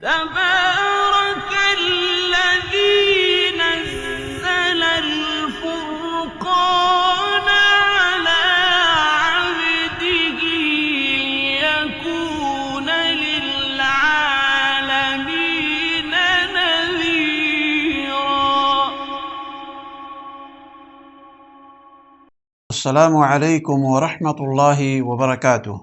تبارك الذي نزل الفرقان على عبده ليكون للعالمين نذيرا. السلام علیکم ورحمۃ اللہ وبرکاتہ.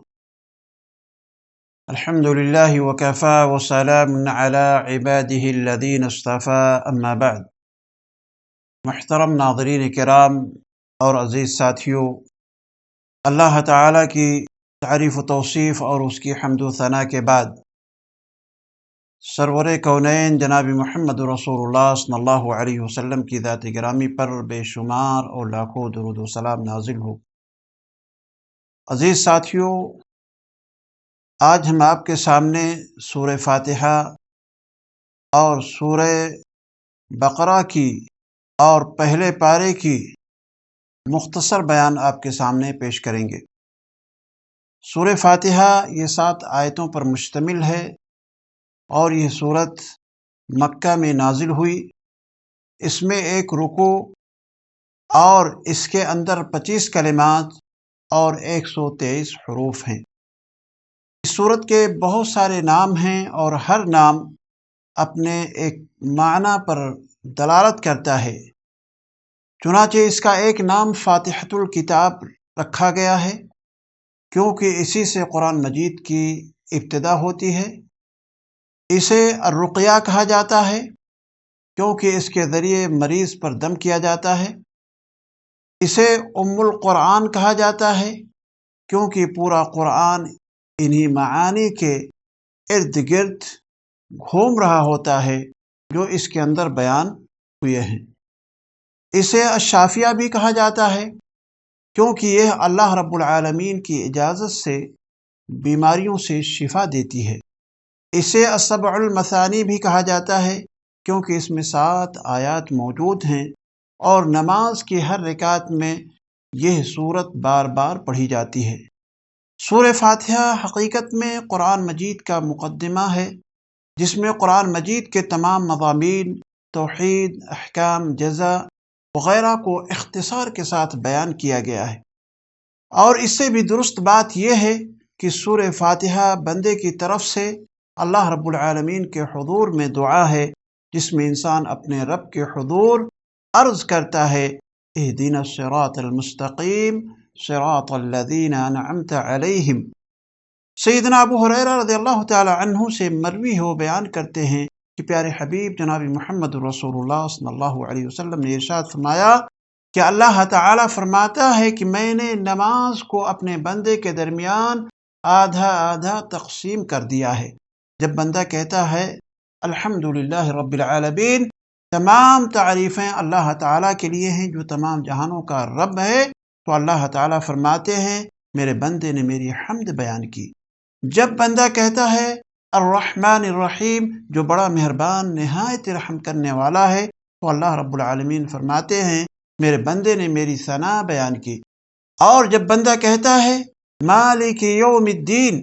الحمد للہ وکفی وسلام علی عباده الذین اصطفی، اما بعد. محترم ناظرین کرام اور عزیز ساتھیوں، اللہ تعالیٰ کی تعریف و توصیف اور اس کی حمد و ثنا کے بعد سرور کونین جناب محمد رسول اللہ صلی اللہ علیہ وسلم کی ذات گرامی پر بے شمار اور لاکھوں درود و سلام نازل ہو. عزیز ساتھیوں، آج ہم آپ کے سامنے سورہ فاتحہ اور سورہ بقرہ کی اور پہلے پارے کی مختصر بیان آپ کے سامنے پیش کریں گے. سورہ فاتحہ یہ 7 آیتوں پر مشتمل ہے اور یہ سورت مکہ میں نازل ہوئی. اس میں ایک رکوع اور اس کے اندر 25 کلمات اور 123 حروف ہیں. اس سورت کے بہت سارے نام ہیں اور ہر نام اپنے ایک معنی پر دلالت کرتا ہے. چنانچہ اس کا ایک نام فاتحۃ الکتاب رکھا گیا ہے کیونکہ اسی سے قرآن مجید کی ابتدا ہوتی ہے. اسے الرقیہ کہا جاتا ہے کیونکہ اس کے ذریعے مریض پر دم کیا جاتا ہے. اسے ام القرآن کہا جاتا ہے کیونکہ پورا قرآن انہی معانی کے ارد گرد گھوم رہا ہوتا ہے جو اس کے اندر بیان ہوئے ہیں. اسے الشافیہ بھی کہا جاتا ہے کیونکہ یہ اللہ رب العالمین کی اجازت سے بیماریوں سے شفا دیتی ہے. اسے السبع المثانی بھی کہا جاتا ہے کیونکہ اس میں 7 آیات موجود ہیں اور نماز کی ہر رکعت میں یہ صورت بار بار پڑھی جاتی ہے. سورہ فاتحہ حقیقت میں قرآن مجید کا مقدمہ ہے جس میں قرآن مجید کے تمام مضامین، توحید، احکام، جزا وغیرہ کو اختصار کے ساتھ بیان کیا گیا ہے. اور اس سے بھی درست بات یہ ہے کہ سورہ فاتحہ بندے کی طرف سے اللہ رب العالمین کے حضور میں دعا ہے جس میں انسان اپنے رب کے حضور عرض کرتا ہے اہدنا الصراط المستقیم صراط الذین انعمت علیہم. سیدنا ابو ہریرہ رضی اللہ تعالی عنہ سے مروی ہو بیان کرتے ہیں کہ پیارے حبیب جناب محمد رسول اللہ صلی اللہ علیہ وسلم نے ارشاد فرمایا کہ اللہ تعالی فرماتا ہے کہ میں نے نماز کو اپنے بندے کے درمیان آدھا آدھا تقسیم کر دیا ہے. جب بندہ کہتا ہے الحمدللہ رب العالمین، تمام تعریفیں اللہ تعالیٰ کے لیے ہیں جو تمام جہانوں کا رب ہے، تو اللہ تعالیٰ فرماتے ہیں میرے بندے نے میری حمد بیان کی. جب بندہ کہتا ہے الرحمن الرحیم، جو بڑا مہربان نہایت رحم کرنے والا ہے، تو اللہ رب العالمین فرماتے ہیں میرے بندے نے میری ثنا بیان کی. اور جب بندہ کہتا ہے مالک یوم الدین،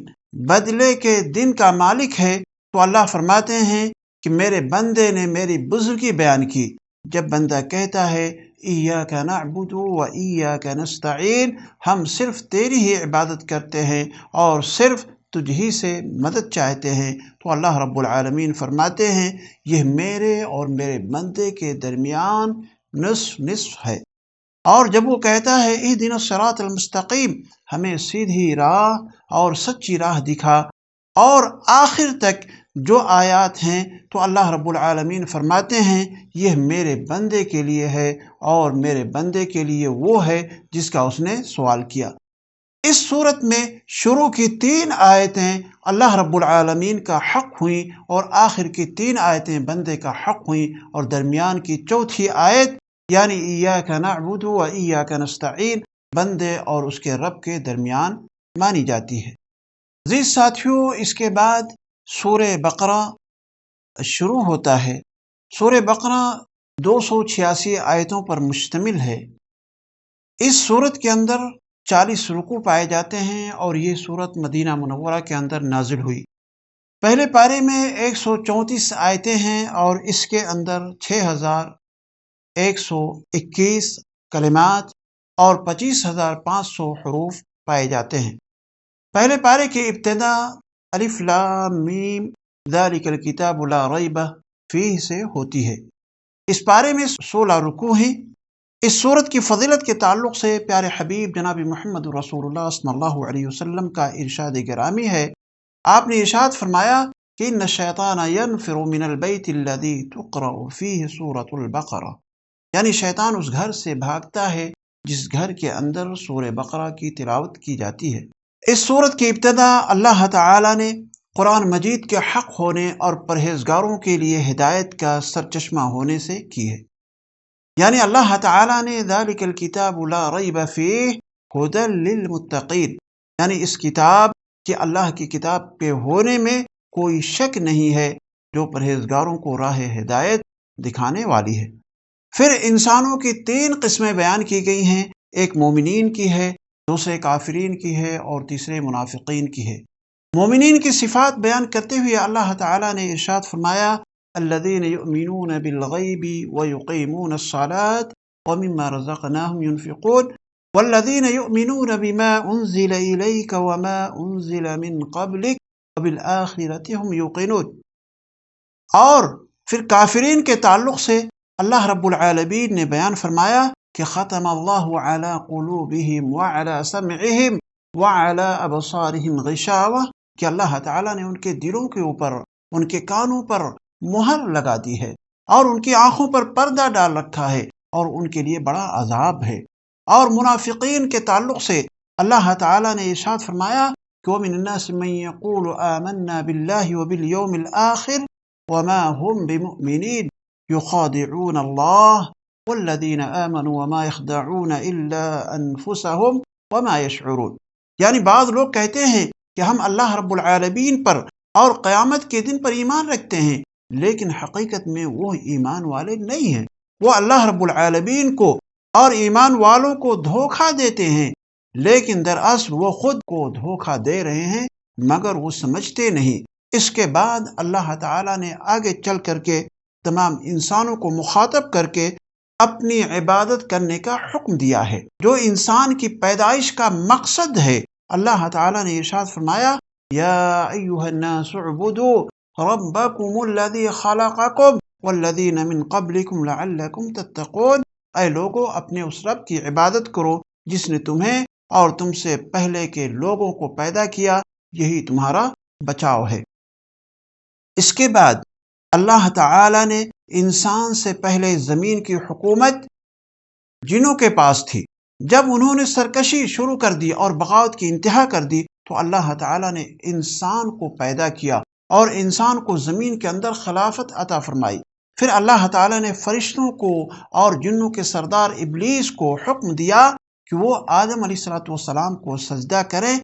بدلے کے دن کا مالک ہے، تو اللہ فرماتے ہیں کہ میرے بندے نے میری بزرگی بیان کی. جب بندہ کہتا ہے ایاک نعبد و ایاک نستعین، ہم صرف تیری ہی عبادت کرتے ہیں اور صرف تجھ ہی سے مدد چاہتے ہیں، تو اللہ رب العالمین فرماتے ہیں یہ میرے اور میرے بندے کے درمیان نصف نصف ہے. اور جب وہ کہتا ہے اہدنا الصراط المستقیم، ہمیں سیدھی راہ اور سچی راہ دکھا، اور آخر تک جو آیات ہیں تو اللہ رب العالمین فرماتے ہیں یہ میرے بندے کے لیے ہے اور میرے بندے کے لیے وہ ہے جس کا اس نے سوال کیا. اس صورت میں شروع کی 3 آیتیں اللہ رب العالمین کا حق ہوئیں اور آخر کی 3 آیتیں بندے کا حق ہوئیں، اور درمیان کی 4تھی آیت یعنی ایاک نعبد و ایاک نستعین بندے اور اس کے رب کے درمیان مانی جاتی ہے. عزیز ساتھیوں، اس کے بعد سورہ بقرہ شروع ہوتا ہے. سورہ بقرہ 286 آیتوں پر مشتمل ہے. اس سورت کے اندر 40 رکوع پائے جاتے ہیں اور یہ سورت مدینہ منورہ کے اندر نازل ہوئی. پہلے پارے میں 134 آیتیں ہیں اور اس کے اندر 6121 کلمات اور 25,500 حروف پائے جاتے ہیں۔ پہلے پارے کی ابتدا الف لام میم ذالک الکتاب لا ریب فیہ سے ہوتی ہے۔ اس پارے میں 16 رکوع ہیں۔ اس سورت کی فضیلت کے تعلق سے پیارے حبیب جناب محمد رسول اللہ صلی اللہ علیہ وسلم کا ارشاد گرامی ہے۔ آپ نے ارشاد فرمایا کہ ان الشیطان ینفر من البیت الذی تقرأ فیہ سورۃ البقرہ، یعنی شیطان اس گھر سے بھاگتا ہے جس گھر کے اندر سورہ بقرہ کی تلاوت کی جاتی ہے۔ اس سورت کی ابتدا اللہ تعالی نے قرآن مجید کے حق ہونے اور پرہیزگاروں کے لیے ہدایت کا سرچشمہ ہونے سے کی ہے، یعنی اللہ تعالی نے ذالک الکتاب لا ریب فیہ ھدی للمتقین، یعنی اس کتاب کہ اللہ کی کتاب کے ہونے میں کوئی شک نہیں ہے، جو پرہیزگاروں کو راہ ہدایت دکھانے والی ہے۔ پھر انسانوں کی 3 قسمیں بیان کی گئی ہیں، ایک مومنین کی ہے، دوسرے کافرین کی ہے اور تیسرے منافقین کی ہے۔ مومنین کی صفات بیان کرتے ہوئے اللہ تعالی نے ارشاد فرمایا الذین یؤمنون بالغیب ویقیمون الصلاة ومما رزقناہم ينفقون والذین یؤمنون بما انزل الیک وما انزل من قبلک وبالآخرۃ هم یوقنون۔ اور پھر کافرین کے تعلق سے اللہ رب العالمین نے بیان فرمایا کہ ختم اللہ علی قلوبہم وعلی سمعہم وعلی ابصارہم غشاوہ، کہ اللہ تعالیٰ نے ان کے دلوں کے اوپر، ان کے کانوں پر مہر لگا دی ہے اور ان کی آنکھوں پر پردہ ڈال رکھا ہے اور ان کے لیے بڑا عذاب ہے۔ اور منافقین کے تعلق سے اللہ تعالیٰ نے ارشاد فرمایا کہ وَمِنَ النَّاسِ مَن يَقُولُ آمَنَّا بِاللَّهِ وَبِالْيَوْمِ الْآخِرِ وَمَا هُمْ بِمُؤْمِنِينَ يُخَادِعُونَ اللَّهَ وَالَّذِينَ آمَنُوا وَمَا يَخْدَعُونَ إِلَّا أَنفُسَهُمْ وَمَا يَشْعُرُونَ، یعنی بعض لوگ کہتے ہیں کہ ہم اللہ رب العالمین پر اور قیامت کے دن پر ایمان رکھتے ہیں، لیکن حقیقت میں وہ ایمان والے نہیں ہیں، وہ اللہ رب العالمین کو اور ایمان والوں کو دھوکہ دیتے ہیں، لیکن دراصل وہ خود کو دھوکہ دے رہے ہیں مگر وہ سمجھتے نہیں۔ اس کے بعد اللہ تعالیٰ نے آگے چل کر کے تمام انسانوں کو مخاطب کر کے اپنی عبادت کرنے کا حکم دیا ہے، جو انسان کی پیدائش کا مقصد ہے۔ اللہ تعالیٰ نے ارشاد فرمایا یا ایھا الناس اعبدوا ربکم الذی خلقکم والذین من قبلکم لعلکم تتقون، اے لوگو اپنے اس رب کی عبادت کرو جس نے تمہیں اور تم سے پہلے کے لوگوں کو پیدا کیا، یہی تمہارا بچاؤ ہے۔ اس کے بعد اللہ تعالیٰ نے انسان سے پہلے زمین کی حکومت جنوں کے پاس تھی، جب انہوں نے سرکشی شروع کر دی اور بغاوت کی انتہا کر دی تو اللہ تعالیٰ نے انسان کو پیدا کیا اور انسان کو زمین کے اندر خلافت عطا فرمائی۔ پھر اللہ تعالیٰ نے فرشتوں کو اور جنوں کے سردار ابلیس کو حکم دیا کہ وہ آدم علیہ السلام کو سجدہ کریں۔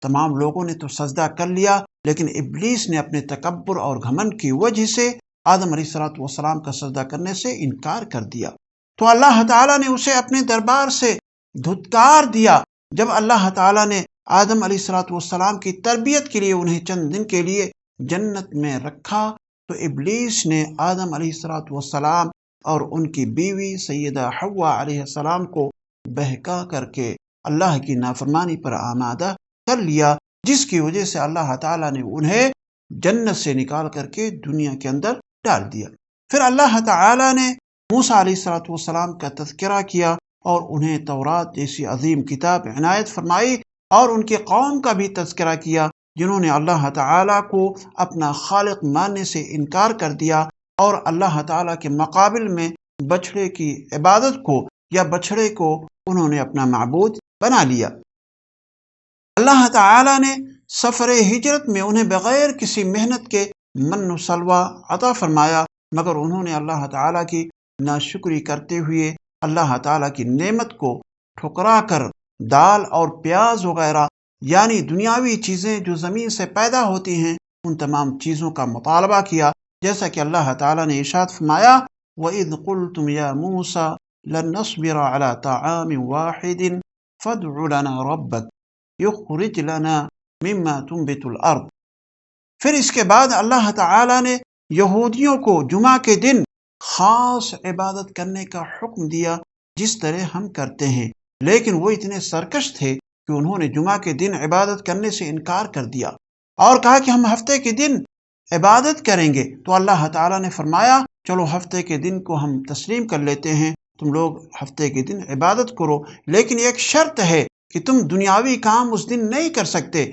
تمام لوگوں نے تو سجدہ کر لیا، لیکن ابلیس نے اپنے تکبر اور گھمنڈ کی وجہ سے آدم علیہ السلام کا سجدہ کرنے سے انکار کر دیا، تو اللہ تعالیٰ نے اسے اپنے دربار سے دھتکار دیا۔ جب اللہ تعالیٰ نے آدم علیہ السلام کی تربیت کے لیے انہیں چند دن کے لیے جنت میں رکھا تو ابلیس نے آدم علیہ السلام اور ان کی بیوی سیدہ حوا علیہ السلام کو بہکا کر کے اللہ کی نافرمانی پر آمادہ کر لیا، جس کی وجہ سے اللہ تعالیٰ نے انہیں جنت سے نکال کر کے دنیا کے اندر ڈال دیا۔ پھر اللہ تعالیٰ نے موسیٰ علیہ السلام کا تذکرہ کیا اور انہیں تورات جیسی عظیم کتاب عنایت فرمائی، اور ان کی قوم کا بھی تذکرہ کیا جنہوں نے اللہ تعالیٰ کو اپنا خالق ماننے سے انکار کر دیا اور اللہ تعالیٰ کے مقابل میں بچھڑے کی عبادت کو یا بچھڑے کو انہوں نے اپنا معبود بنا لیا۔ اللہ تعالیٰ نے سفر ہجرت میں انہیں بغیر کسی محنت کے من و سلوہ عطا فرمایا، مگر انہوں نے اللہ تعالیٰ کی ناشکری کرتے ہوئے اللہ تعالیٰ کی نعمت کو ٹھکرا کر دال اور پیاز وغیرہ یعنی دنیاوی چیزیں جو زمین سے پیدا ہوتی ہیں ان تمام چیزوں کا مطالبہ کیا، جیسا کہ اللہ تعالیٰ نے ارشاد فرمایا وَإِذْ قُلْتُمْ يَا مُوسَى لَن نَّصْبِرَ عَلَى طَعَامٍ وَاحِدٍ فَادْعُ لَنَا رَبَّكَ يُخْرِجْ لَنَا مِمَّا تُنبِتُ الْأَرْضُ پھر اس کے بعد اللہ تعالیٰ نے یہودیوں کو جمعہ کے دن خاص عبادت کرنے کا حکم دیا جس طرح ہم کرتے ہیں، لیکن وہ اتنے سرکش تھے کہ انہوں نے جمعہ کے دن عبادت کرنے سے انکار کر دیا اور کہا کہ ہم ہفتے کے دن عبادت کریں گے۔ تو اللہ تعالیٰ نے فرمایا چلو ہفتے کے دن کو ہم تسلیم کر لیتے ہیں، تم لوگ ہفتے کے دن عبادت کرو، لیکن ایک شرط ہے کہ تم دنیاوی کام اس دن نہیں کر سکتے۔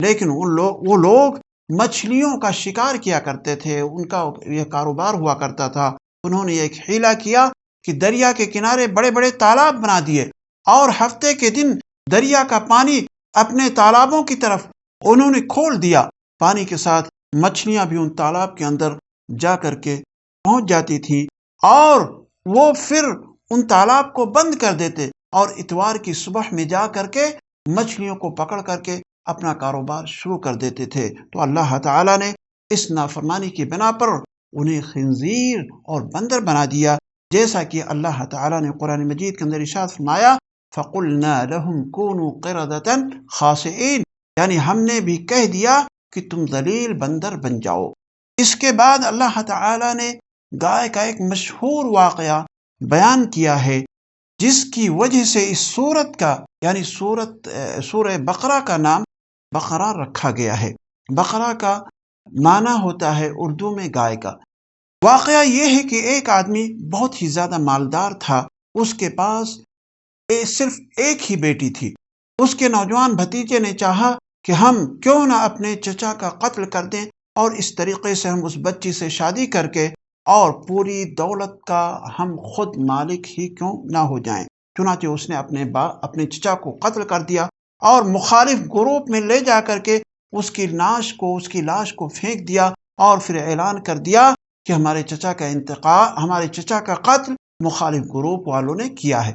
لیکن وہ لوگ مچھلیوں کا شکار کیا کرتے تھے، ان کا یہ کاروبار ہوا کرتا تھا۔ انہوں نے ایک حیلہ کیا کہ دریا کے کنارے بڑے بڑے تالاب بنا دیے اور ہفتے کے دن دریا کا پانی اپنے تالابوں کی طرف انہوں نے کھول دیا، پانی کے ساتھ مچھلیاں بھی ان تالاب کے اندر جا کر کے پہنچ جاتی تھی اور وہ پھر ان تالاب کو بند کر دیتے اور اتوار کی صبح میں جا کر کے مچھلیوں کو پکڑ کر کے اپنا کاروبار شروع کر دیتے تھے۔ تو اللہ تعالیٰ نے اس نافرمانی کی بنا پر انہیں خنزیر اور بندر بنا دیا، جیسا کہ اللہ تعالیٰ نے قرآن مجید کے اندر ارشاد فرمایا فَقُلْنَا لَهُمْ كُونُوا قِرَدَةً خَاسِئِينَ، یعنی ہم نے بھی کہہ دیا کہ تم ذلیل بندر بن جاؤ۔ اس کے بعد اللہ تعالیٰ نے گائے کا ایک مشہور واقعہ بیان کیا ہے جس کی وجہ سے اس سورت کا یعنی سورہ بقرہ کا نام بقرہ رکھا گیا ہے۔ بقرہ کا معنی ہوتا ہے اردو میں گائے کا۔ واقعہ یہ ہے کہ ایک آدمی بہت ہی زیادہ مالدار تھا، اس کے پاس صرف ایک ہی بیٹی تھی۔ اس کے نوجوان بھتیجے نے چاہا کہ ہم کیوں نہ اپنے چچا کا قتل کر دیں اور اس طریقے سے ہم اس بچی سے شادی کر کے اور پوری دولت کا ہم خود مالک ہی کیوں نہ ہو جائیں۔ چنانچہ اس نے اپنے چچا کو قتل کر دیا اور مخالف گروپ میں لے جا کر کے اس کی لاش کو پھینک دیا اور پھر اعلان کر دیا کہ ہمارے چچا کا قتل مخالف گروپ والوں نے کیا ہے۔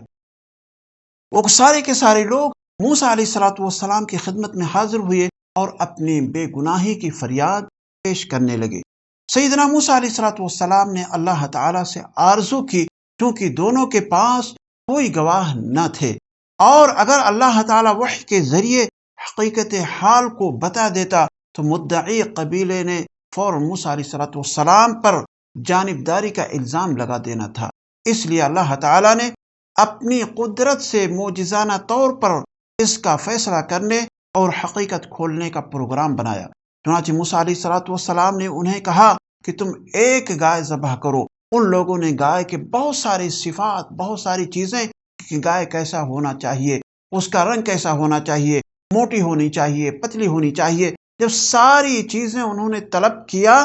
وہ سارے کے سارے لوگ موسیٰ علیہ السلام کی خدمت میں حاضر ہوئے اور اپنی بے گناہی کی فریاد پیش کرنے لگے۔ سیدنا موسیٰ علیہ السلام نے اللہ تعالیٰ سے آرزو کی، کیونکہ دونوں کے پاس کوئی گواہ نہ تھے، اور اگر اللہ تعالیٰ وحی کے ذریعے حقیقت حال کو بتا دیتا تو مدعی قبیلے نے فوراً موسیٰ علیہ السلام پر جانبداری کا الزام لگا دینا تھا۔ اس لیے اللہ تعالیٰ نے اپنی قدرت سے معجزانہ طور پر اس کا فیصلہ کرنے اور حقیقت کھولنے کا پروگرام بنایا۔ چنانچہ موسیٰ علیہ السلام نے انہیں کہا کہ تم ایک گائے ذبح کرو۔ ان لوگوں نے گائے کے بہت ساری صفات، بہت ساری چیزیں کہ گائے کیسا ہونا چاہیے، اس کا رنگ کیسا ہونا چاہیے، موٹی ہونی چاہیے، پتلی ہونی چاہیے، جب ساری چیزیں انہوں نے طلب کیا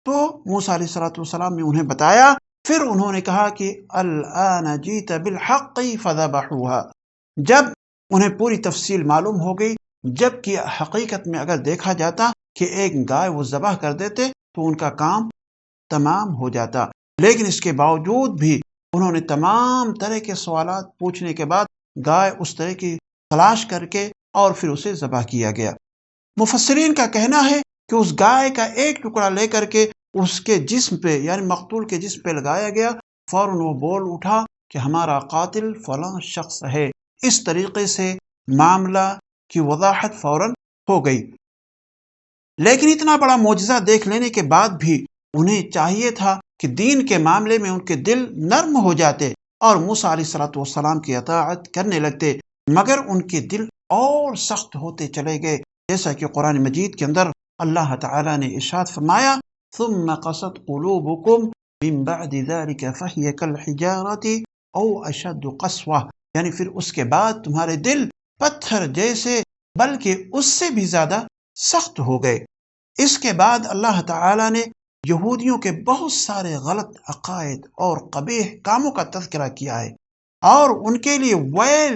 تو موسیٰ علیہ السلام نے انہیں بتایا۔ پھر انہوں نے کہا کہ الآن جیت بالحق فذبحوها۔ جب انہیں پوری تفصیل معلوم ہو گئی، جبکہ حقیقت میں اگر دیکھا جاتا کہ ایک گائے وہ ذبح کر دیتے تو ان کا کام تمام ہو جاتا، لیکن اس کے باوجود بھی انہوں نے تمام طرح کے سوالات پوچھنے کے بعد گائے اس طرح کی تلاش کر کے اور پھر اسے ذبح کیا گیا۔ مفسرین کا کہنا ہے کہ اس گائے کا ایک ٹکڑا لے کر کے اس کے جسم پہ یعنی مقتول کے جسم پہ لگایا گیا، فوراً وہ بول اٹھا کہ ہمارا قاتل فلاں شخص ہے۔ اس طریقے سے معاملہ کی وضاحت فوراً ہو گئی۔ لیکن اتنا بڑا معجزہ دیکھ لینے کے بعد بھی انہیں چاہیے تھا کہ دین کے معاملے میں ان کے دل نرم ہو جاتے اور موسیٰ علیہ السلام کی اطاعت کرنے لگتے، مگر ان کے دل اور سخت ہوتے چلے گئے، جیسا کہ قرآن مجید کے اندر اللہ تعالیٰ نے ارشاد فرمایا ثم قست قلوبكم من بعد ذلك فهي كالحجارة او اشد قسوة، یعنی پھر اس کے بعد تمہارے دل پتھر جیسے بلکہ اس سے بھی زیادہ سخت ہو گئے۔ اس کے بعد اللہ تعالیٰ نے یہودیوں کے بہت سارے غلط عقائد اور قبیح کاموں کا تذکرہ کیا ہے اور ان کے لیے ویل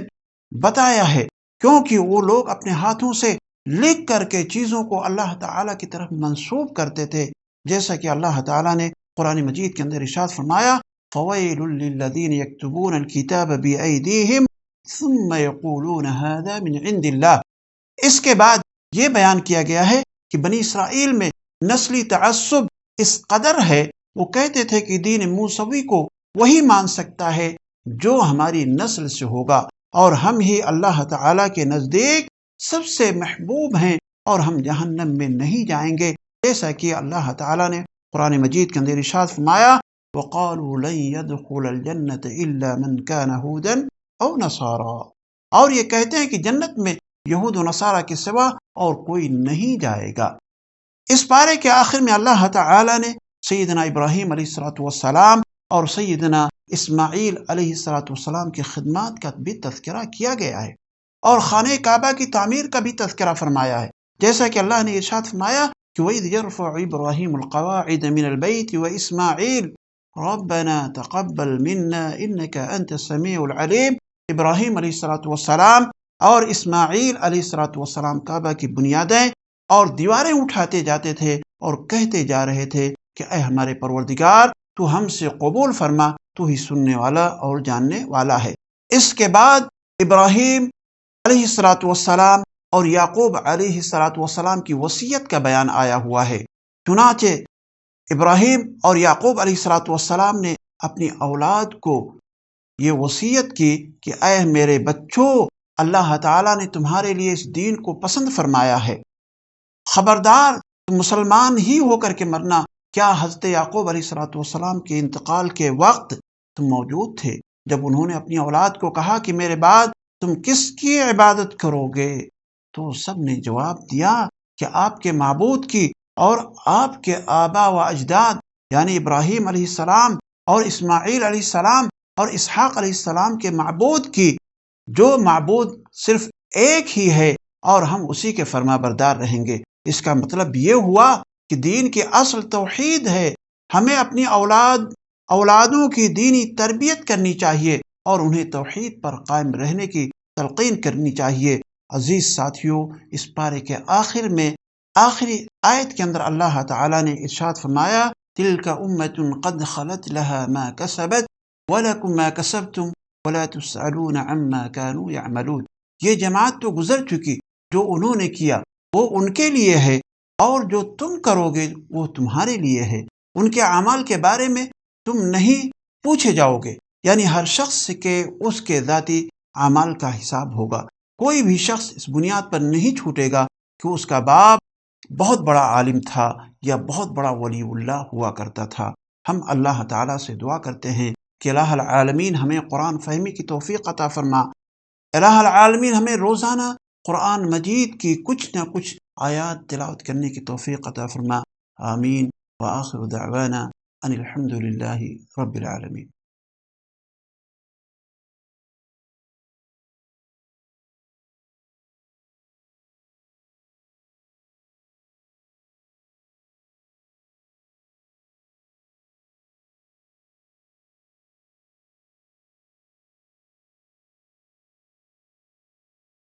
بتایا ہے، کیونکہ وہ لوگ اپنے ہاتھوں سے لکھ کر کے چیزوں کو اللہ تعالیٰ کی طرف منسوب کرتے تھے، جیسا کہ اللہ تعالیٰ نے قرآن مجید کے اندر ارشاد فرمایا فَوَيْلٌ لِّلَّذِينَ يَكْتُبُونَ الْكِتَابَ بِأَيْدِيهِمْ ثُمَّ يَقُولُونَ هَذَا مِنْ عِنْدِ اللَّهِ۔ اس کے بعد یہ بیان کیا گیا ہے کہ بنی اسرائیل میں نسلی تعصب اس قدر ہے، وہ کہتے تھے کہ دین موسوی کو وہی مان سکتا ہے جو ہماری نسل سے ہوگا، اور ہم ہی اللہ تعالیٰ کے نزدیک سب سے محبوب ہیں اور ہم جہنم میں نہیں جائیں گے، جیسا کہ اللہ تعالیٰ نے قرآن مجید کے اندر ارشاد فرمایا وَقَالُوا لَن يَدْخُلَ الْجَنَّةَ إِلَّا مَنْ كَانَ هُودًا أَوْ نَصَارَىٰ، اور یہ کہتے ہیں کہ جنت میں یہود و نصارہ کے سوا اور کوئی نہیں جائے گا۔ اس پارے کے آخر میں اللہ تعالیٰ نے سیدنا ابراہیم علیہ السلام اور سیدنا اسماعیل علیہ السلام کی خدمات کا بھی تذکرہ کیا گیا ہے، اور خانہ کعبہ کی تعمیر کا بھی تذکرہ فرمایا ہے، جیسا کہ اللہ نے ارشاد فرمایا کہ وَإِذْ يَرْفَعُ إِبْرَاهِيمُ الْقَوَاعِدَ مِنَ الْبَيْتِ وَإِسْمَاعِيلُ رَبَّنَا تَقَبَّلْ مِنَّا إِنَّكَ أَنْتَ السَّمِيعُ الْعَلِيمُ۔ ابراہیم علیہ السلام اور اسماعیل علیہ السلام کعبہ کی بنیادیں اور دیواریں اٹھاتے جاتے تھے اور کہتے جا رہے تھے کہ اے ہمارے پروردگار تو ہم سے قبول فرما، تو ہی سننے والا اور جاننے والا ہے۔ اس کے بعد ابراہیم علیہ السلام اور یعقوب علیہ السلام کی وصیت کا بیان آیا ہوا ہے۔ چنانچہ ابراہیم اور یعقوب علیہ السلام نے اپنی اولاد کو یہ وصیت کی کہ اے میرے بچوں، اللہ تعالیٰ نے تمہارے لیے اس دین کو پسند فرمایا ہے، خبردار تم مسلمان ہی ہو کر کے مرنا۔ کیا حضرت یعقوب علیہ السلام کے انتقال کے وقت تم موجود تھے جب انہوں نے اپنی اولاد کو کہا کہ میرے بعد تم کس کی عبادت کرو گے؟ تو سب نے جواب دیا کہ آپ کے معبود کی اور آپ کے آبا و اجداد یعنی ابراہیم علیہ السلام اور اسماعیل علیہ السلام اور اسحاق علیہ السلام کے معبود کی، جو معبود صرف ایک ہی ہے، اور ہم اسی کے فرما بردار رہیں گے۔ اس کا مطلب یہ ہوا کہ دین کی اصل توحید ہے۔ ہمیں اپنی اولادوں کی دینی تربیت کرنی چاہیے اور انہیں توحید پر قائم رہنے کی تلقین کرنی چاہیے۔ عزیز ساتھیوں، اس پارے کے آخر میں آخری آیت کے اندر اللہ تعالیٰ نے ارشاد فرمایا تِلْكَ أُمَّةٌ قَدْ خَلَتْ لَهَا مَا كَسَبَتْ وَلَكُمْ مَا كَسَبْتُمْ وَلَا تُسْأَلُونَ عَمَّا كَانُوا يَعْمَلُونَ۔ یہ جماعت تو گزر چکی، جو انہوں نے کیا وہ ان کے لیے ہے، اور جو تم کرو گے وہ تمہارے لیے ہے، ان کے اعمال کے بارے میں تم نہیں پوچھے جاؤ گے۔ یعنی ہر شخص کے اس کے ذاتی اعمال کا حساب ہوگا۔ کوئی بھی شخص اس بنیاد پر نہیں چھوٹے گا کہ اس کا باپ بہت بڑا عالم تھا یا بہت بڑا ولی اللہ ہوا کرتا تھا۔ ہم اللہ تعالیٰ سے دعا کرتے ہیں کہ الہ العالمین ہمیں قرآن فہمی کی توفیق عطا فرما۔ الہ العالمین ہمیں روزانہ قرآن مجید کی کچھ نہ کچھ آیات تلاوت کرنے کی توفیق عطا فرما۔ آمین۔ وآخر دعوانا ان الحمد للہ رب العالمین۔